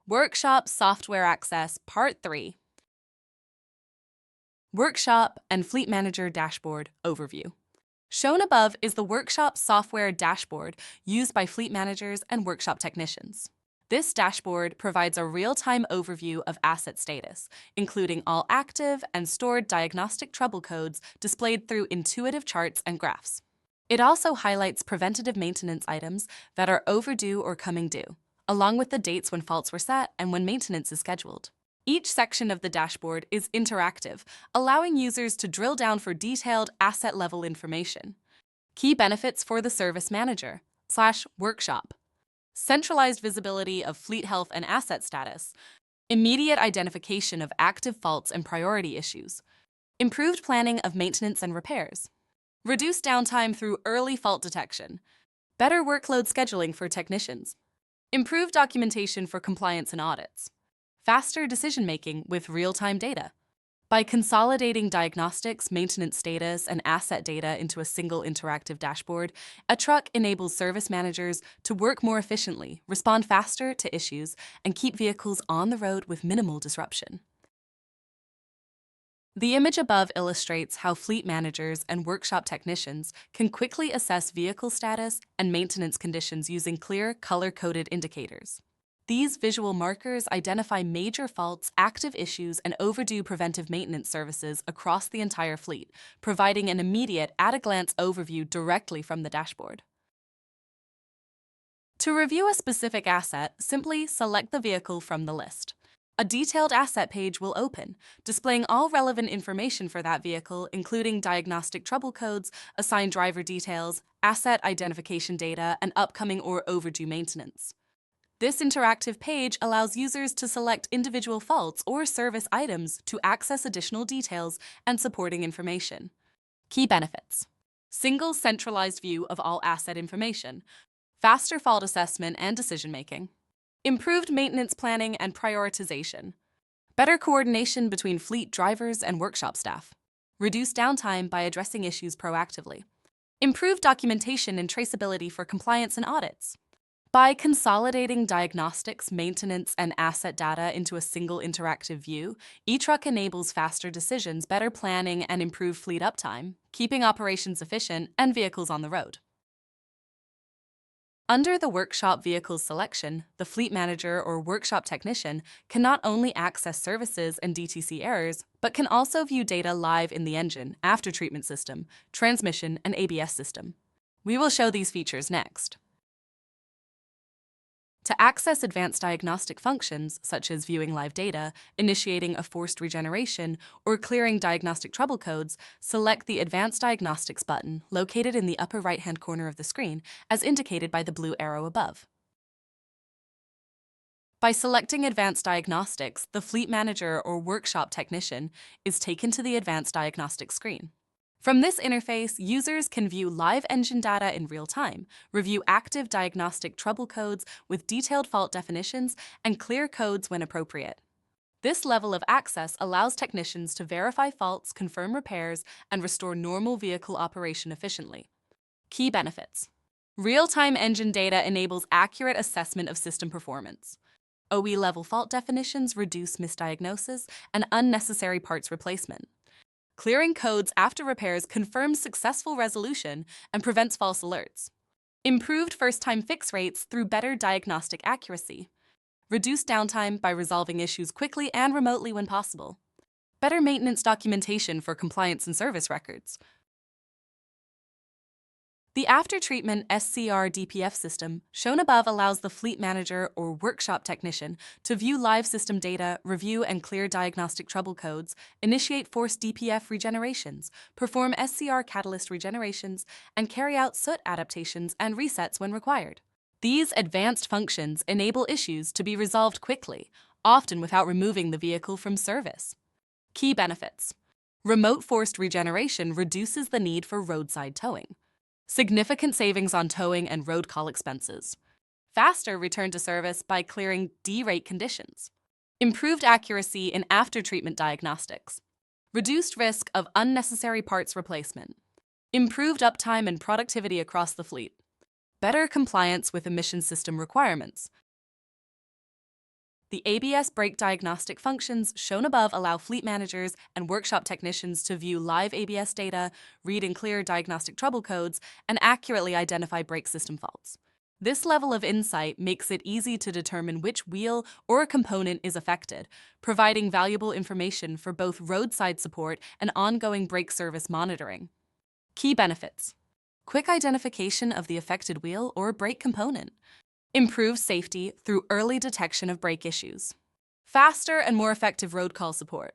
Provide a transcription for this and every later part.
Workshop Software Access Part 3. Workshop and Fleet Manager Dashboard Overview. Shown above is the Workshop software dashboard used by fleet managers and workshop technicians. This dashboard provides a real-time overview of asset status, including all active and stored diagnostic trouble codes displayed through intuitive charts and graphs. It also highlights preventative maintenance items that are overdue or coming due, along with the dates when faults were set and when maintenance is scheduled. Each section of the dashboard is interactive, allowing users to drill down for detailed asset-level information. Key benefits for the service manager/workshop. Centralized visibility of fleet health and asset status. Immediate identification of active faults and priority issues. Improved planning of maintenance and repairs. Reduced downtime through early fault detection. Better workload scheduling for technicians. Improved documentation for compliance and audits. Faster decision-making with real-time data. By consolidating diagnostics, maintenance status, and asset data into a single interactive dashboard, a truck enables service managers to work more efficiently, respond faster to issues, and keep vehicles on the road with minimal disruption. The image above illustrates how fleet managers and workshop technicians can quickly assess vehicle status and maintenance conditions using clear, color-coded indicators. These visual markers identify major faults, active issues, and overdue preventive maintenance services across the entire fleet, providing an immediate, at-a-glance overview directly from the dashboard. To review a specific asset, simply select the vehicle from the list. A detailed asset page will open, displaying all relevant information for that vehicle, including diagnostic trouble codes, assigned driver details, asset identification data, and upcoming or overdue maintenance. This interactive page allows users to select individual faults or service items to access additional details and supporting information. Key benefits: single centralized view of all asset information, faster fault assessment and decision-making, improved maintenance planning and prioritization, better coordination between fleet drivers and workshop staff, reduced downtime by addressing issues proactively, improved documentation and traceability for compliance and audits. By consolidating diagnostics, maintenance, and asset data into a single interactive view, eTruck enables faster decisions, better planning, and improved fleet uptime, keeping operations efficient and vehicles on the road. Under the workshop vehicles selection, the fleet manager or workshop technician can not only access services and DTC errors, but can also view data live in the engine, after-treatment system, transmission, and ABS system. We will show these features next. To access advanced diagnostic functions, such as viewing live data, initiating a forced regeneration, or clearing diagnostic trouble codes, select the Advanced Diagnostics button located in the upper right-hand corner of the screen, as indicated by the blue arrow above. By selecting Advanced Diagnostics, the fleet manager or workshop technician is taken to the Advanced Diagnostics screen. From this interface, users can view live engine data in real time, review active diagnostic trouble codes with detailed fault definitions, and clear codes when appropriate. This level of access allows technicians to verify faults, confirm repairs, and restore normal vehicle operation efficiently. Key benefits: real-time engine data enables accurate assessment of system performance. OE-level fault definitions reduce misdiagnosis and unnecessary parts replacement. Clearing codes after repairs confirms successful resolution and prevents false alerts. Improved first-time fix rates through better diagnostic accuracy. Reduced downtime by resolving issues quickly and remotely when possible. Better maintenance documentation for compliance and service records. The after-treatment SCR-DPF system shown above allows the fleet manager or workshop technician to view live system data, review and clear diagnostic trouble codes, initiate forced DPF regenerations, perform SCR catalyst regenerations, and carry out soot adaptations and resets when required. These advanced functions enable issues to be resolved quickly, often without removing the vehicle from service. Key benefits: remote forced regeneration reduces the need for roadside towing. Significant savings on towing and road call expenses. Faster return to service by clearing D-rate conditions. Improved accuracy in after-treatment diagnostics. Reduced risk of unnecessary parts replacement. Improved uptime and productivity across the fleet. Better compliance with emission system requirements. The ABS brake diagnostic functions shown above allow fleet managers and workshop technicians to view live ABS data, read and clear diagnostic trouble codes, and accurately identify brake system faults. This level of insight makes it easy to determine which wheel or component is affected, providing valuable information for both roadside support and ongoing brake service monitoring. Key benefits: quick identification of the affected wheel or brake component, improved safety through early detection of brake issues, faster and more effective road call support,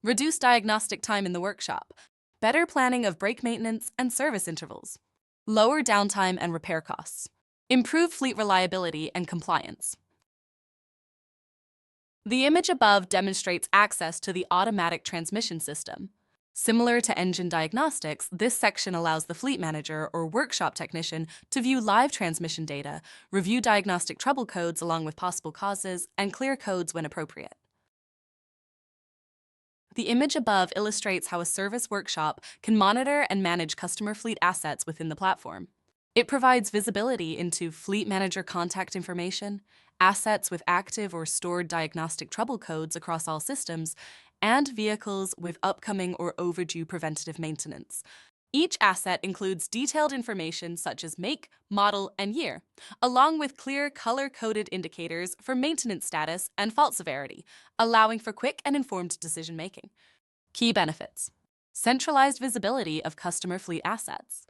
reduced diagnostic time in the workshop, better planning of brake maintenance and service intervals, lower downtime and repair costs, improved fleet reliability and compliance. The image above demonstrates access to the automatic transmission system. Similar to engine diagnostics, this section allows the fleet manager or workshop technician to view live transmission data, review diagnostic trouble codes along with possible causes, and clear codes when appropriate. The image above illustrates how a service workshop can monitor and manage customer fleet assets within the platform. It provides visibility into fleet manager contact information, assets with active or stored diagnostic trouble codes across all systems, and vehicles with upcoming or overdue preventative maintenance. Each asset includes detailed information such as make, model, and year, along with clear color-coded indicators for maintenance status and fault severity, allowing for quick and informed decision-making. Key benefits: centralized visibility of customer fleet assets,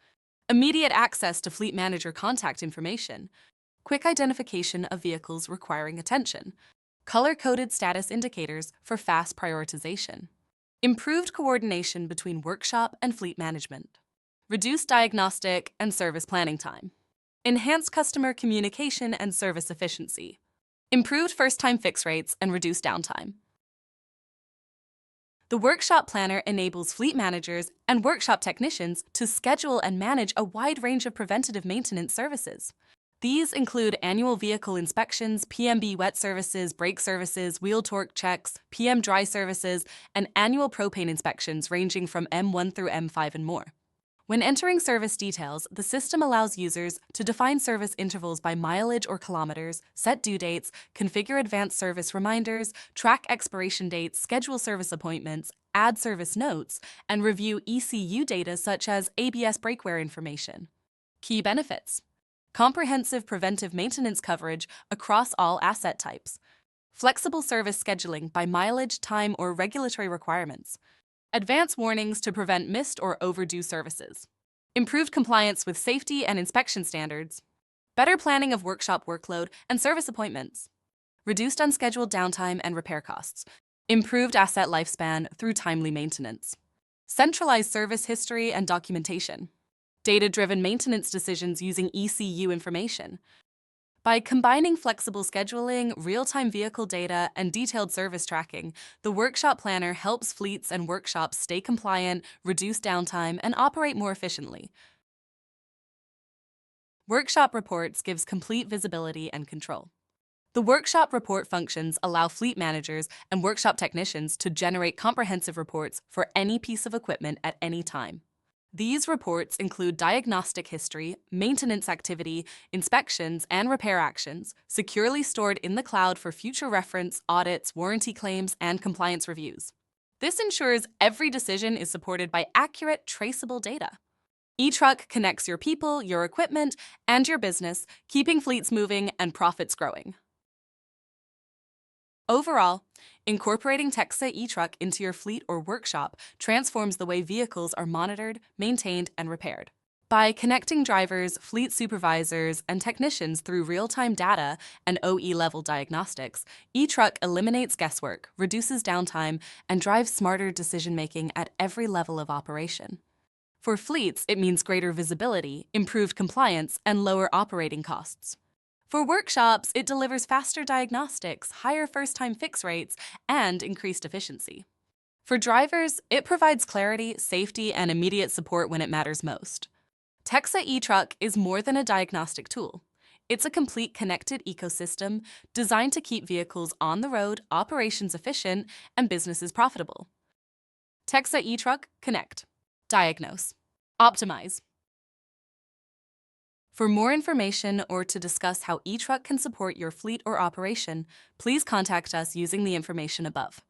immediate access to fleet manager contact information, quick identification of vehicles requiring attention, color-coded status indicators for fast prioritization, improved coordination between workshop and fleet management, reduced diagnostic and service planning time, enhanced customer communication and service efficiency, improved first-time fix rates and reduced downtime. The Workshop Planner enables fleet managers and workshop technicians to schedule and manage a wide range of preventative maintenance services. These include annual vehicle inspections, PMB wet services, brake services, wheel torque checks, PM dry services, and annual propane inspections ranging from M1 through M5 and more. When entering service details, the system allows users to define service intervals by mileage or kilometers, set due dates, configure advanced service reminders, track expiration dates, schedule service appointments, add service notes, and review ECU data such as ABS brake wear information. Key benefits: comprehensive preventive maintenance coverage across all asset types, flexible service scheduling by mileage, time, or regulatory requirements, advance warnings to prevent missed or overdue services, improved compliance with safety and inspection standards, better planning of workshop workload and service appointments, reduced unscheduled downtime and repair costs, improved asset lifespan through timely maintenance, centralized service history and documentation, data-driven maintenance decisions using ECU information. By combining flexible scheduling, real-time vehicle data, and detailed service tracking, the Workshop Planner helps fleets and workshops stay compliant, reduce downtime, and operate more efficiently. Workshop Reports gives complete visibility and control. The Workshop Report functions allow fleet managers and workshop technicians to generate comprehensive reports for any piece of equipment at any time. These reports include diagnostic history, maintenance activity, inspections, and repair actions, securely stored in the cloud for future reference, audits, warranty claims, and compliance reviews. This ensures every decision is supported by accurate, traceable data. eTruck connects your people, your equipment, and your business, keeping fleets moving and profits growing. Overall, incorporating TEXA eTruck into your fleet or workshop transforms the way vehicles are monitored, maintained, and repaired. By connecting drivers, fleet supervisors, and technicians through real-time data and OE-level diagnostics, eTruck eliminates guesswork, reduces downtime, and drives smarter decision-making at every level of operation. For fleets, it means greater visibility, improved compliance, and lower operating costs. For workshops, it delivers faster diagnostics, higher first-time fix rates, and increased efficiency. For drivers, it provides clarity, safety, and immediate support when it matters most. TEXA eTruck is more than a diagnostic tool. It's a complete connected ecosystem designed to keep vehicles on the road, operations efficient, and businesses profitable. TEXA eTruck Connect. Diagnose. Optimize. For more information or to discuss how eTruck can support your fleet or operation, please contact us using the information above.